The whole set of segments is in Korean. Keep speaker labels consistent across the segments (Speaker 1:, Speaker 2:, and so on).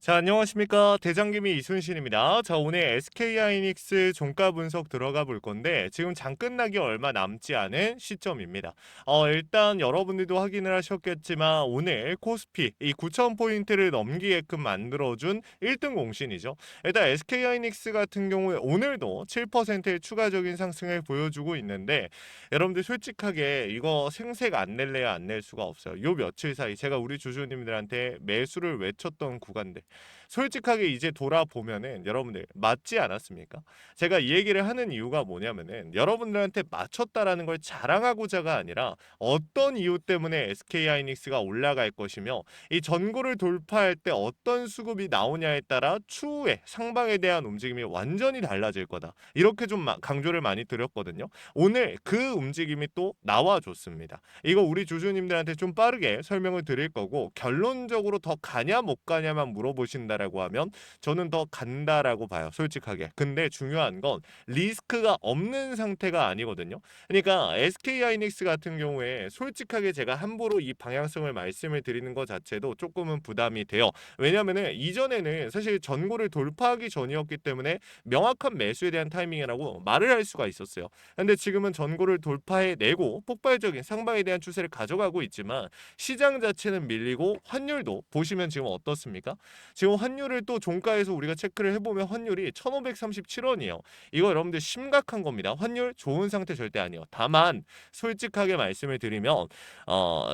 Speaker 1: 자, 안녕하십니까. 대장김이 이순신입니다. 자, 오늘 SK하이닉스 종가 분석 들어가 볼 건데 지금 장 끝나기 얼마 남지 않은 시점입니다. 일단 여러분들도 확인을 하셨겠지만 오늘 코스피 이 9,000포인트를 넘기게끔 만들어준 1등 공신이죠. 일단 SK하이닉스 같은 경우에 오늘도 7%의 추가적인 상승을 보여주고 있는데 여러분들 솔직하게 이거 생색 안 낼래야 안 낼 수가 없어요. 요 며칠 사이 제가 우리 주주님들한테 매수를 외쳤던 구간들 솔직하게 이제 돌아보면은 여러분들 맞지 않았습니까? 제가 이 얘기를 하는 이유가 뭐냐면은 여러분들한테 맞췄다라는 걸 자랑하고자가 아니라 어떤 이유 때문에 SK하이닉스가 올라갈 것이며 이 전고를 돌파할 때 어떤 수급이 나오냐에 따라 추후에 상방에 대한 움직임이 완전히 달라질 거다. 이렇게 좀 강조를 많이 드렸거든요. 오늘 그 움직임이 또 나와줬습니다. 이거 우리 주주님들한테 좀 빠르게 설명을 드릴 거고 결론적으로 더 가냐 못 가냐만 물어보신다라고 하면 저는 더 간다라고 봐요. 솔직하게. 근데 중요한 건 리스크가 없는 상태가 아니거든요. 그러니까 SK하이닉스 같은 경우에 솔직하게 제가 함부로 이 방향성을 말씀을 드리는 것 자체도 조금은 부담이 돼요. 왜냐면은 이전에는 사실 전고를 돌파하기 전이었기 때문에 명확한 매수에 대한 타이밍이라고 말을 할 수가 있었어요. 근데 지금은 전고를 돌파해내고 폭발적인 상방에 대한 추세를 가져가고 있지만 시장 자체는 밀리고 환율도 보시면 지금 어떻습니까? 지금 환율을 또 종가에서 우리가 체크를 해보면 환율이 1,537원이에요. 이거 여러분들 심각한 겁니다. 환율 좋은 상태 절대 아니에요. 다만 솔직하게 말씀을 드리면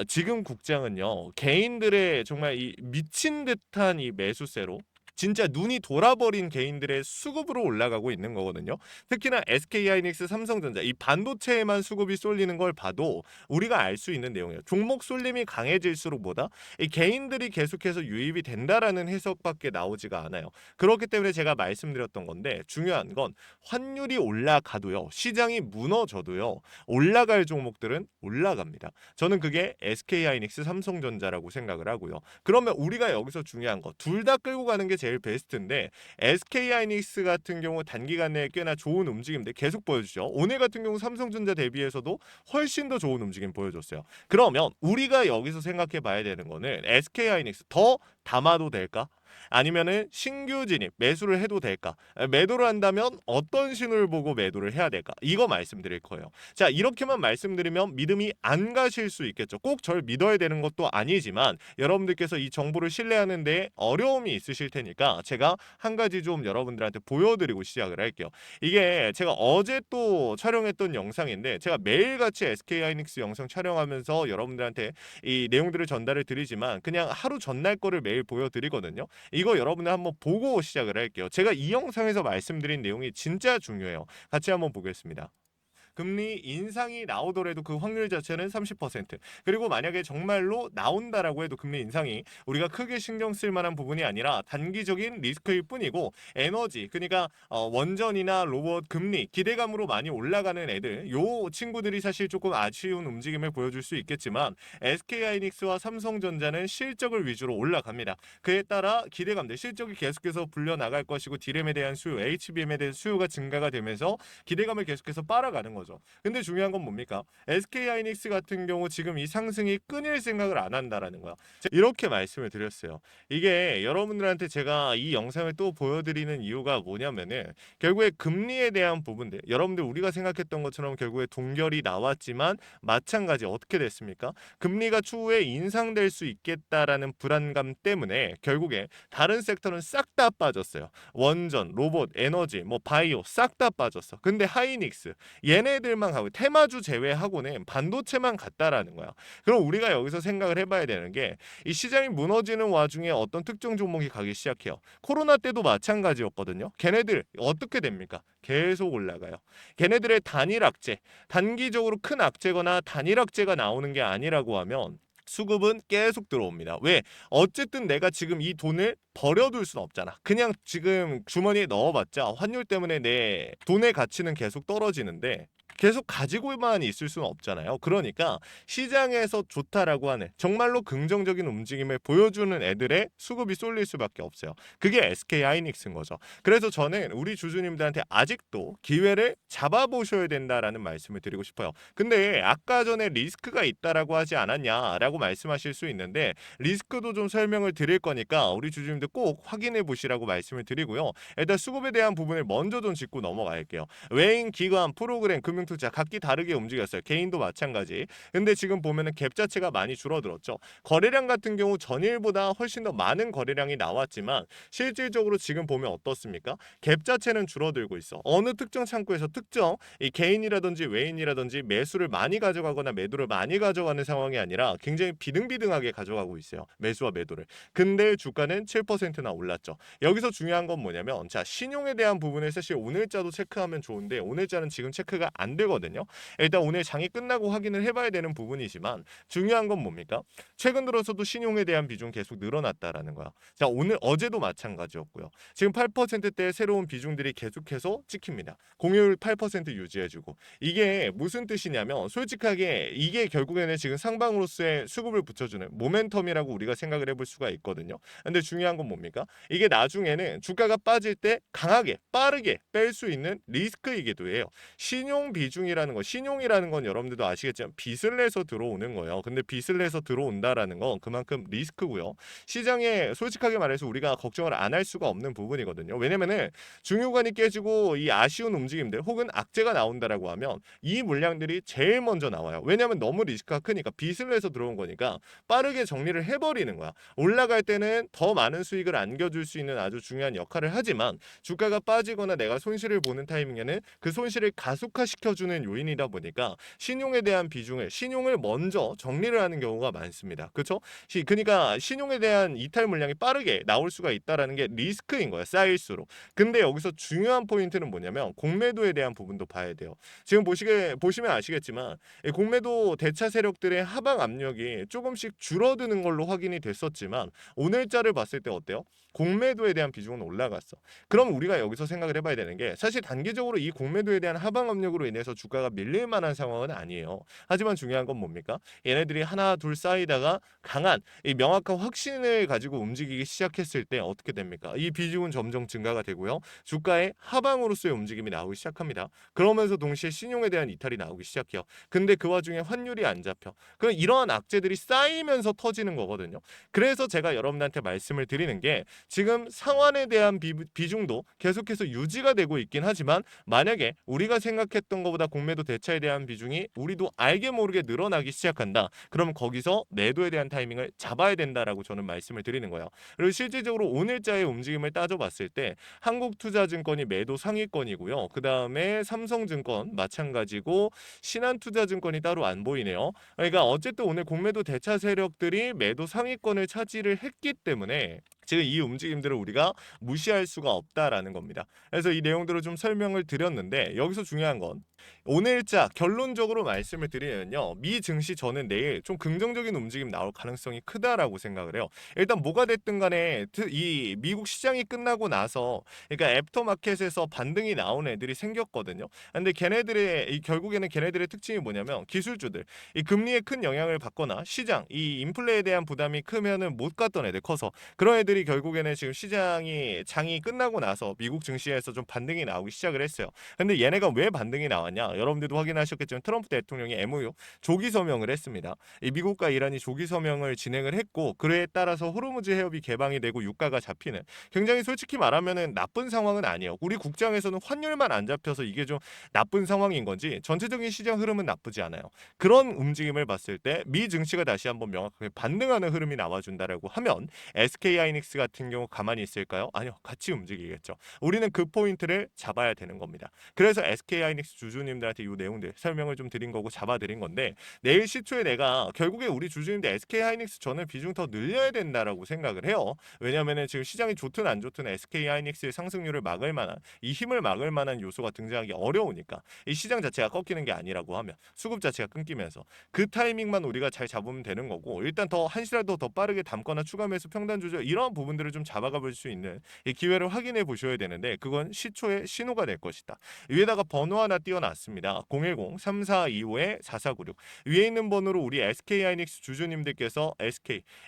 Speaker 1: 지금 국장은요 개인들의 정말 이 미친 듯한 이 매수세로 진짜 눈이 돌아버린 개인들의 수급으로 올라가고 있는 거거든요. 특히나 SK하이닉스, 삼성전자 이 반도체에만 수급이 쏠리는 걸 봐도 우리가 알 수 있는 내용이에요. 종목 쏠림이 강해질수록 뭐다? 이 개인들이 계속해서 유입이 된다라는 해석밖에 나오지가 않아요. 그렇기 때문에 제가 말씀드렸던 건데 중요한 건 환율이 올라가도요. 시장이 무너져도요. 올라갈 종목들은 올라갑니다. 저는 그게 SK하이닉스, 삼성전자라고 생각을 하고요. 그러면 우리가 여기서 중요한 거 둘 다 끌고 가는 게 제일 베스트인데 SK하이닉스 같은 경우 단기간 내에 꽤나 좋은 움직임들 계속 보여주죠. 오늘 같은 경우 삼성전자 대비해서도 훨씬 더 좋은 움직임 보여줬어요. 그러면 우리가 여기서 생각해 봐야 되는 거는 SK하이닉스 더 담아도 될까? 아니면은 신규 진입 매수를 해도 될까? 매도를 한다면 어떤 신호를 보고 매도를 해야 될까? 이거 말씀드릴 거예요. 자, 이렇게만 말씀드리면 믿음이 안 가실 수 있겠죠. 꼭 절 믿어야 되는 것도 아니지만 여러분들께서 이 정보를 신뢰하는 데 어려움이 있으실 테니까 제가 한 가지 좀 여러분들한테 보여드리고 시작을 할게요. 이게 제가 어제 또 촬영했던 영상인데 제가 매일같이 SK하이닉스 영상 촬영하면서 여러분들한테 이 내용들을 전달을 드리지만 그냥 하루 전날 거를 매일 보여드리거든요. 이거 여러분들 한번 보고 시작을 할게요. 제가 이 영상에서 말씀드린 내용이 진짜 중요해요. 같이 한번 보겠습니다. 금리 인상이 나오더라도 그 확률 자체는 30%. 그리고 만약에 정말로 나온다라고 해도 금리 인상이 우리가 크게 신경 쓸 만한 부분이 아니라 단기적인 리스크일 뿐이고 에너지 그러니까 원전이나 로봇 금리 기대감으로 많이 올라가는 애들 요 친구들이 사실 조금 아쉬운 움직임을 보여줄 수 있겠지만 SK하이닉스와 삼성전자는 실적을 위주로 올라갑니다. 그에 따라 기대감들 실적이 계속해서 불려 나갈 것이고 디램에 대한 수요, HBM에 대한 수요가 증가가 되면서 기대감을 계속해서 빨아가는 거죠. 근데 중요한 건 뭡니까? SK하이닉스 같은 경우 지금 이 상승이 끊일 생각을 안 한다라는 거야. 이렇게 말씀을 드렸어요. 이게 여러분들한테 제가 이 영상을 또 보여드리는 이유가 뭐냐면은 결국에 금리에 대한 부분들 여러분들 우리가 생각했던 것처럼 결국에 동결이 나왔지만 마찬가지 어떻게 됐습니까? 금리가 추후에 인상될 수 있겠다라는 불안감 때문에 결국에 다른 섹터는 싹 다 빠졌어요. 원전, 로봇, 에너지, 뭐 바이오 싹 다 빠졌어. 근데 하이닉스 얘네들만 가고 테마주 제외하고는 반도체만 갔다라는 거야. 그럼 우리가 여기서 생각을 해봐야 되는 게 이 시장이 무너지는 와중에 어떤 특정 종목이 가기 시작해요. 코로나 때도 마찬가지였거든요. 걔네들 어떻게 됩니까? 계속 올라가요. 걔네들의 단일 악재, 단기적으로 큰 악재거나 단일 악재가 나오는 게 아니라고 하면 수급은 계속 들어옵니다. 왜? 어쨌든 내가 지금 이 돈을 버려둘 수는 없잖아. 그냥 지금 주머니에 넣어봤자 환율 때문에 내 돈의 가치는 계속 떨어지는데 계속 가지고만 있을 수는 없잖아요. 그러니까 시장에서 좋다라고 하는 정말로 긍정적인 움직임을 보여주는 애들의 수급이 쏠릴 수밖에 없어요. 그게 SK 하이닉스인 거죠. 그래서 저는 우리 주주님들한테 아직도 기회를 잡아보셔야 된다라는 말씀을 드리고 싶어요. 근데 아까 전에 리스크가 있다라고 하지 않았냐라고 말씀하실 수 있는데 리스크도 좀 설명을 드릴 거니까 우리 주주님들 꼭 확인해 보시라고 말씀을 드리고요. 일단 수급에 대한 부분을 먼저 좀 짚고 넘어갈게요. 외인, 기관, 프로그램, 금융투자 각기 다르게 움직였어요. 개인도 마찬가지. 근데 지금 보면은 갭 자체가 많이 줄어들었죠. 거래량 같은 경우 전일보다 훨씬 더 많은 거래량이 나왔지만 실질적으로 지금 보면 어떻습니까? 갭 자체는 줄어들고 있어. 어느 특정 창구에서 특정 이 개인이라든지 외인이라든지 매수를 많이 가져가거나 매도를 많이 가져가는 상황이 아니라 굉장히 비등비등하게 가져가고 있어요. 매수와 매도를. 근데 주가는 7%나 올랐죠. 여기서 중요한 건 뭐냐면 자, 신용에 대한 부분을 사실 오늘자도 체크하면 좋은데 오늘자는 지금 체크가 안 되거든요. 일단 오늘 장이 끝나고 확인을 해봐야 되는 부분이지만 중요한 건 뭡니까? 최근 들어서도 신용에 대한 비중 계속 늘어났다라는 거야. 자, 오늘 어제도 마찬가지였고요. 지금 8%대 새로운 비중들이 계속해서 찍힙니다. 공유율 8% 유지해주고 이게 무슨 뜻이냐면 솔직하게 이게 결국에는 지금 상방으로서의 수급을 붙여주는 모멘텀이라고 우리가 생각을 해볼 수가 있거든요. 근데 중요한 건 뭡니까? 이게 나중에는 주가가 빠질 때 강하게 빠르게 뺄 수 있는 리스크이기도 해요. 신용 비중이라는 거, 신용이라는 건 여러분들도 아시겠지만 빚을 내서 들어오는 거예요. 근데 빚을 내서 들어온다라는 건 그만큼 리스크고요. 시장에 솔직하게 말해서 우리가 걱정을 안 할 수가 없는 부분이거든요. 왜냐면은 중요관이 깨지고 이 아쉬운 움직임들 혹은 악재가 나온다라고 하면 이 물량들이 제일 먼저 나와요. 왜냐면 너무 리스크가 크니까 빚을 내서 들어온 거니까 빠르게 정리를 해버리는 거야. 올라갈 때는 더 많은 수익을 안겨줄 수 있는 아주 중요한 역할을 하지만 주가가 빠지거나 내가 손실을 보는 타이밍에는 그 손실을 가속화시켜주는 요인이다 보니까 신용에 대한 비중을 신용을 먼저 정리를 하는 경우가 많습니다. 그렇죠? 그러니까 신용에 대한 이탈 물량이 빠르게 나올 수가 있다라는 게 리스크인 거예요. 쌓일수록. 근데 여기서 중요한 포인트는 뭐냐면 공매도에 대한 부분도 봐야 돼요. 지금 보시면 아시겠지만 공매도 대차 세력들의 하방 압력이 조금씩 줄어드는 걸로 확인이 됐었지만 오늘자를 봤을 때 어때요? 공매도에 대한 비중은 올라갔어. 그럼 우리가 여기서 생각을 해봐야 되는 게 사실 단기적으로 이 공매도에 대한 하방 압력으로 인해서 주가가 밀릴 만한 상황은 아니에요. 하지만 중요한 건 뭡니까? 얘네들이 하나 둘 쌓이다가 강한 이 명확한 확신을 가지고 움직이기 시작했을 때 어떻게 됩니까? 이 비중은 점점 증가가 되고요. 주가의 하방으로서의 움직임이 나오기 시작합니다. 그러면서 동시에 신용에 대한 이탈이 나오기 시작해요. 근데 그 와중에 환율이 안 잡혀. 그럼 이러한 악재들이 쌓이면서 터지는 거거든요. 그래서 제가 여러분들한테 말씀을 드리는 게 지금 상환에 대한 비중도 계속해서 유지가 되고 있긴 하지만 만약에 우리가 생각했던 것보다 공매도 대차에 대한 비중이 우리도 알게 모르게 늘어나기 시작한다. 그럼 거기서 매도에 대한 타이밍을 잡아야 된다라고 저는 말씀을 드리는 거예요. 그리고 실질적으로 오늘자의 움직임을 따져봤을 때 한국투자증권이 매도 상위권이고요. 그 다음에 삼성증권 마찬가지고 신한투자증권이 따로 안 보이네요. 그러니까 어쨌든 오늘 공매도 대차 세력들이 매도 상위권을 차지를 했기 때문에 지금 이 움직임들을 우리가 무시할 수가 없다라는 겁니다. 그래서 이 내용들을 좀 설명을 드렸는데 여기서 중요한 건 오늘자 결론적으로 말씀을 드리면요. 미 증시 저는 내일 좀 긍정적인 움직임 나올 가능성이 크다라고 생각을 해요. 일단 뭐가 됐든 간에 이 미국 시장이 끝나고 나서 그러니까 애프터마켓에서 반등이 나온 애들이 생겼거든요. 근데 결국에는 걔네들의 특징이 뭐냐면 기술주들 이 금리에 큰 영향을 받거나 시장 이 인플레에 대한 부담이 크면은 못 갔던 애들 커서 그런 애들이 결국에는 지금 장이 끝나고 나서 미국 증시에서 좀 반등이 나오기 시작을 했어요. 근데 얘네가 왜 반등이 나왔냐? 여러분들도 확인하셨겠지만 트럼프 대통령이 MOU 조기 서명을 했습니다. 이 미국과 이란이 조기 서명을 진행을 했고 그에 따라서 호르무즈 해협이 개방이 되고 유가가 잡히는 굉장히 솔직히 말하면은 나쁜 상황은 아니에요. 우리 국장에서는 환율만 안 잡혀서 이게 좀 나쁜 상황인 건지 전체적인 시장 흐름은 나쁘지 않아요. 그런 움직임을 봤을 때 미 증시가 다시 한번 명확하게 반등하는 흐름이 나와준다라고 하면 SK 하이닉스 같은 경우 가만히 있을까요? 아니요. 같이 움직이겠죠. 우리는 그 포인트를 잡아야 되는 겁니다. 그래서 SK 하이닉스 주주님들한테 이 내용들 설명을 좀 드린 거고 잡아드린 건데 내일 시초에 내가 결국에 우리 주주님들 SK 하이닉스 저는 비중 더 늘려야 된다라고 생각을 해요. 왜냐면은 지금 시장이 좋든 안 좋든 SK 하이닉스의 상승률을 막을 만한 이 힘을 막을 만한 요소가 등장하기 어려우니까 이 시장 자체가 꺾이는 게 아니라고 하면 수급 자체가 끊기면서 그 타이밍만 우리가 잘 잡으면 되는 거고 일단 더 한시라도 더 빠르게 담거나 추가 매수 평단 조절 이런 이런 부분들을 좀 잡아가 볼 수 있는 이 기회를 확인해 보셔야 되는데 그건 시초의 신호가 될 것이다. 위에다가 번호 하나 띄워놨습니다. 010-3425-4496 위에 있는 번호로 우리 SK하이닉스 주주님들께서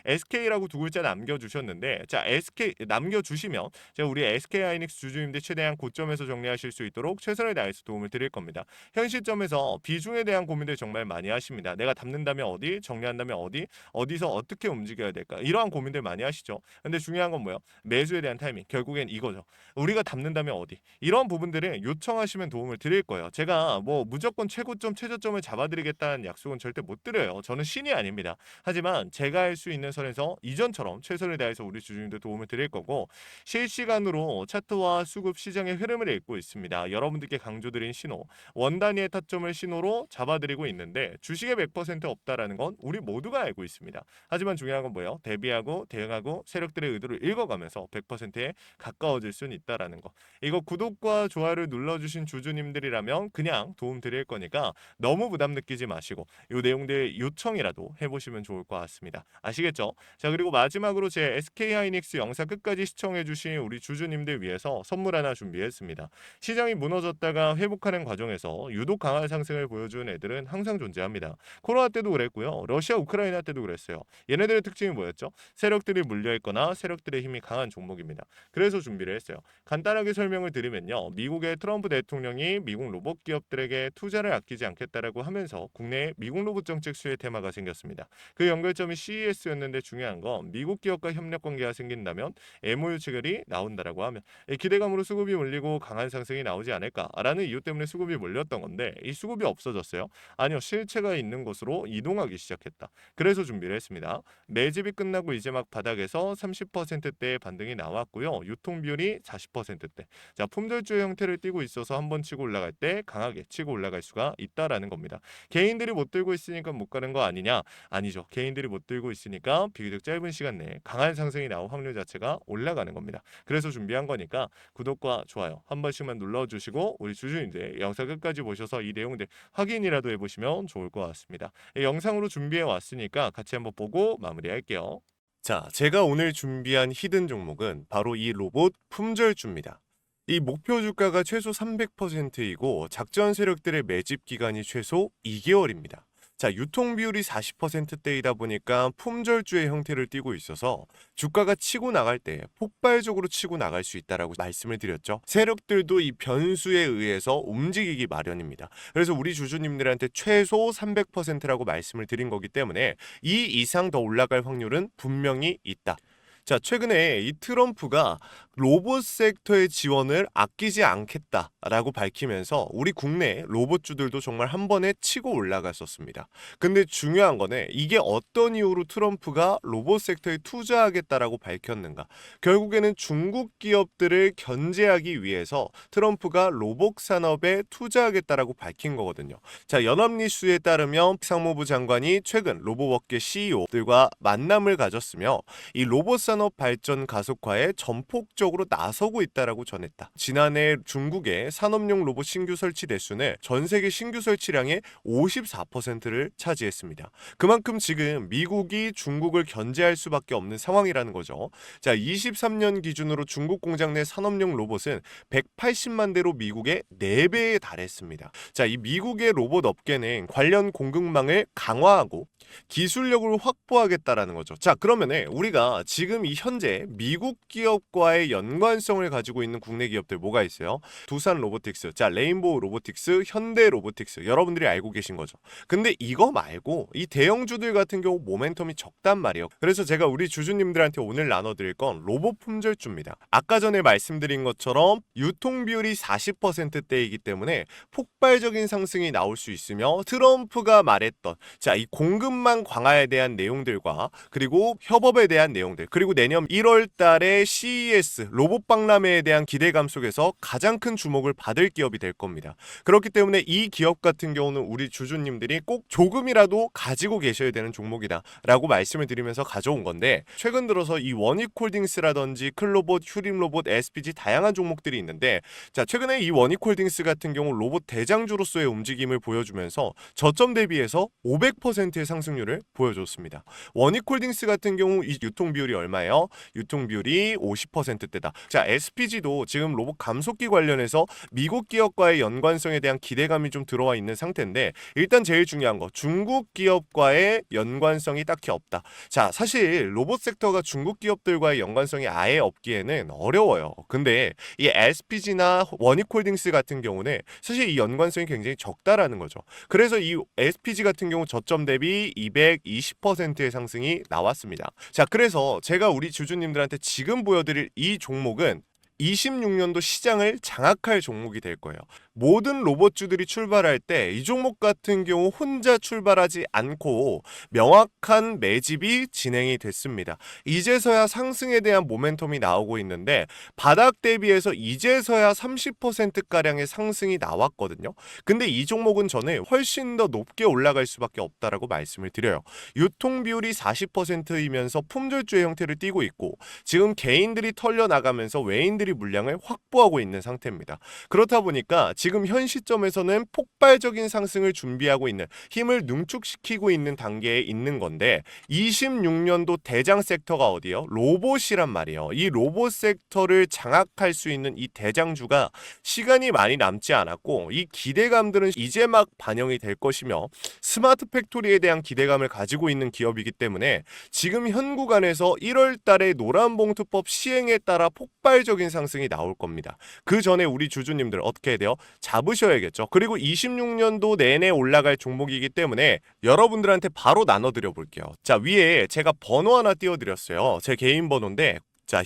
Speaker 1: SK라고 두 글자 남겨주셨는데 자 SK 남겨주시면 제가 우리 SK하이닉스 주주님들 최대한 고점에서 정리하실 수 있도록 최선을 다해서 도움을 드릴 겁니다. 현 시점에서 비중에 대한 고민들 정말 많이 하십니다. 내가 담는다면 어디, 정리한다면 어디, 어디서 어떻게 움직여야 될까 이러한 고민들 많이 하시죠. 근데 중요한 건 뭐예요? 매수에 대한 타이밍 결국엔 이거죠. 우리가 담는다면 어디 이런 부분들을 요청하시면 도움을 드릴 거예요. 제가 뭐 무조건 최고점 최저점을 잡아드리겠다는 약속은 절대 못 드려요. 저는 신이 아닙니다. 하지만 제가 할 수 있는 선에서 이전처럼 최선을 다해서 우리 주주님들 도움을 드릴 거고 실시간으로 차트와 수급 시장의 흐름을 읽고 있습니다. 여러분들께 강조드린 신호 원 단위의 타점을 신호로 잡아드리고 있는데 주식에 100% 없다라는 건 우리 모두가 알고 있습니다. 하지만 중요한 건 뭐예요? 대비하고 대응하고 세력들의 의도를 읽어가면서 100%에 가까워질 수는 있다라는 거. 이거 구독과 좋아요를 눌러주신 주주님들이라면 그냥 도움 드릴 거니까 너무 부담 느끼지 마시고 이 내용들 요청이라도 해보시면 좋을 것 같습니다. 아시겠죠? 자 그리고 마지막으로 제 SK하이닉스 영상 끝까지 시청해주신 우리 주주님들 위해서 선물 하나 준비했습니다. 시장이 무너졌다가 회복하는 과정에서 유독 강한 상승을 보여준 애들은 항상 존재합니다. 코로나 때도 그랬고요. 러시아 우크라이나 때도 그랬어요. 얘네들의 특징이 뭐였죠? 세력들이 물려있거나 세력들의 힘이 강한 종목입니다. 그래서 준비를 했어요. 간단하게 설명을 드리면요. 미국의 트럼프 대통령이 미국 로봇 기업들에게 투자를 아끼지 않겠다라고 하면서 국내에 미국 로봇 정책 수혜 테마가 생겼습니다. 그 연결점이 CES였는데 중요한 건 미국 기업과 협력 관계가 생긴다면 MOU 체결이 나온다라고 하면 기대감으로 수급이 몰리고 강한 상승이 나오지 않을까라는 이유 때문에 수급이 몰렸던 건데 이 수급이 없어졌어요. 아니요. 실체가 있는 곳으로 이동하기 시작했다. 그래서 준비를 했습니다. 매집이 끝나고 이제 막 바닥에서 30%대의 반등이 나왔고요. 유통 비율이 40%대. 자, 품절주의 형태를 띠고 있어서 한번 치고 올라갈 때 강하게 치고 올라갈 수가 있다라는 겁니다. 개인들이 못 들고 있으니까 못 가는 거 아니냐? 아니죠. 개인들이 못 들고 있으니까 비교적 짧은 시간 내에 강한 상승이 나올 확률 자체가 올라가는 겁니다. 그래서 준비한 거니까 구독과 좋아요 한 번씩만 눌러주시고 우리 주주님들 영상 끝까지 보셔서 이 내용들 확인이라도 해보시면 좋을 것 같습니다. 영상으로 준비해 왔으니까 같이 한번 보고 마무리할게요. 자, 제가 오늘 준비한 히든 종목은 바로 이 로봇 품절주입니다. 이 목표 주가가 최소 300%이고 작전 세력들의 매집 기간이 최소 2개월입니다. 자, 유통 비율이 40%대이다 보니까 품절주의 형태를 띠고 있어서 주가가 치고 나갈 때 폭발적으로 치고 나갈 수 있다라고 말씀을 드렸죠. 세력들도 이 변수에 의해서 움직이기 마련입니다. 그래서 우리 주주님들한테 최소 300%라고 말씀을 드린 거기 때문에 이 이상 더 올라갈 확률은 분명히 있다. 자, 최근에 이 트럼프가 로봇 섹터의 지원을 아끼지 않겠다라고 밝히면서 우리 국내 로봇주들도 정말 한 번에 치고 올라갔었습니다. 근데 중요한 거는 이게 어떤 이유로 트럼프가 로봇 섹터에 투자하겠다라고 밝혔는가? 결국에는 중국 기업들을 견제하기 위해서 트럼프가 로봇 산업에 투자하겠다라고 밝힌 거거든요. 자, 연합뉴스에 따르면 상무부 장관이 최근 로봇업계 CEO들과 만남을 가졌으며 이 로봇 산업 발전 가속화에 전폭적으로 나서고 있다라고 전했다. 지난해 중국의 산업용 로봇 신규 설치 대수는 전 세계 신규 설치량의 54%를 차지했습니다. 그만큼 지금 미국이 중국을 견제할 수밖에 없는 상황이라는 거죠. 자, 23년 기준으로 중국 공장 내 산업용 로봇은 180만 대로 미국의 4배에 달했습니다. 자, 이 미국의 로봇 업계는 관련 공급망을 강화하고 기술력을 확보하겠다라는 거죠. 자, 그러면은 우리가 지금 이 현재 미국 기업과의 연관성을 가지고 있는 국내 기업들 뭐가 있어요? 두산 로보틱스, 자, 레인보우 로보틱스, 현대 로보틱스 여러분들이 알고 계신 거죠. 근데 이거 말고 이 대형주들 같은 경우 모멘텀이 적단 말이에요. 그래서 제가 우리 주주님들한테 오늘 나눠드릴 건 로봇 품절주입니다. 아까 전에 말씀드린 것처럼 유통 비율이 40%대이기 때문에 폭발적인 상승이 나올 수 있으며 트럼프가 말했던 자, 이 공급망 강화에 대한 내용들과 그리고 협업에 대한 내용들 그리고 내년 1월 달에 CES 로봇 박람회에 대한 기대감 속에서 가장 큰 주목을 받을 기업이 될 겁니다. 그렇기 때문에 이 기업 같은 경우는 우리 주주님들이 꼭 조금이라도 가지고 계셔야 되는 종목이다 라고 말씀을 드리면서 가져온 건데, 최근 들어서 이 원익홀딩스라든지 클로봇, 휴림로봇, SPG 다양한 종목들이 있는데, 자, 최근에 이 원익홀딩스 같은 경우 로봇 대장주로서의 움직임을 보여주면서 저점 대비해서 500%의 상승률을 보여줬습니다. 원익홀딩스 같은 경우 이 유통 비율이 얼마예요? 유통 비율이 50%대다. 자, SPG도 지금 로봇 감속기 관련해서 미국 기업과의 연관성에 대한 기대감이 좀 들어와 있는 상태인데, 일단 제일 중요한 거, 중국 기업과의 연관성이 딱히 없다. 자, 사실 로봇 섹터가 중국 기업들과의 연관성이 아예 없기에는 어려워요. 근데 이 SPG나 원익홀딩스 같은 경우는 사실 이 연관성이 굉장히 적다라는 거죠. 그래서 이 SPG 같은 경우 저점 대비 220%의 상승이 나왔습니다. 자, 그래서 제가 우리 주주님들한테 지금 보여드릴 이 종목은 26년도 시장을 장악할 종목이 될 거예요. 모든 로봇주들이 출발할 때 이 종목 같은 경우 혼자 출발하지 않고 명확한 매집이 진행이 됐습니다. 이제서야 상승에 대한 모멘텀이 나오고 있는데, 바닥 대비해서 이제서야 30%가량의 상승이 나왔거든요. 근데 이 종목은 저는 훨씬 더 높게 올라갈 수밖에 없다라고 말씀을 드려요. 유통 비율이 40%이면서 품절주의 형태를 띠고 있고, 지금 개인들이 털려나가면서 외인들이 물량을 확보하고 있는 상태입니다. 그렇다 보니까 지금 현 시점에서는 폭발적인 상승을 준비하고 있는, 힘을 능축시키고 있는 단계에 있는 건데, 26년도 대장 섹터가 어디요? 로봇이란 말이에요. 이 로봇 섹터를 장악할 수 있는 이 대장주가 시간이 많이 남지 않았고, 이 기대감들은 이제 막 반영이 될 것이며, 스마트 팩토리에 대한 기대감을 가지고 있는 기업이기 때문에 지금 현 구간에서 1월 달에 노란봉투법 시행에 따라 폭발적인 상승이 나올 겁니다. 그 전에 우리 주주님들 어떻게 해야 돼요? 잡으셔야겠죠. 그리고 26년도 내내 올라갈 종목이기 때문에 여러분들한테 바로 나눠드려 볼게요. 자, 위에 제가 번호 하나 띄워드렸어요. 제 개인 번호인데, 자,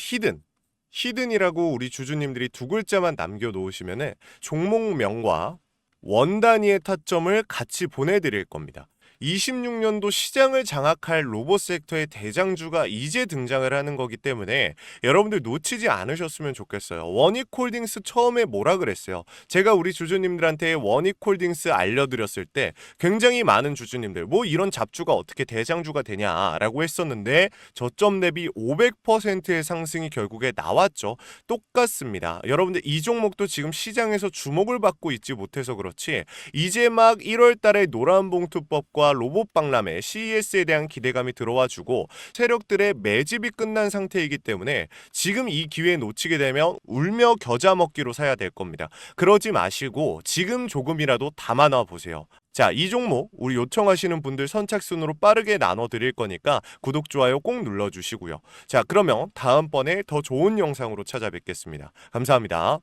Speaker 1: 히든이라고 우리 주주님들이 두 글자만 남겨놓으시면은 종목명과 원 단위의 타점을 같이 보내드릴 겁니다. 26년도 시장을 장악할 로봇 섹터의 대장주가 이제 등장을 하는 거기 때문에 여러분들 놓치지 않으셨으면 좋겠어요. 원익홀딩스 처음에 뭐라 그랬어요? 제가 우리 주주님들한테 원익홀딩스 알려드렸을 때 굉장히 많은 주주님들 뭐 이런 잡주가 어떻게 대장주가 되냐라고 했었는데, 저점 대비 500%의 상승이 결국에 나왔죠. 똑같습니다. 여러분들 이 종목도 지금 시장에서 주목을 받고 있지 못해서 그렇지, 이제 막 1월 달에 노란봉투법과 로봇 박람회 CES에 대한 기대감이 들어와주고 세력들의 매집이 끝난 상태이기 때문에 지금 이 기회 놓치게 되면 울며 겨자 먹기로 사야 될 겁니다. 그러지 마시고 지금 조금이라도 담아놔 보세요. 자, 이 종목 우리 요청하시는 분들 선착순으로 빠르게 나눠드릴 거니까 구독, 좋아요 꼭 눌러주시고요. 자, 그러면 다음번에 더 좋은 영상으로 찾아뵙겠습니다. 감사합니다.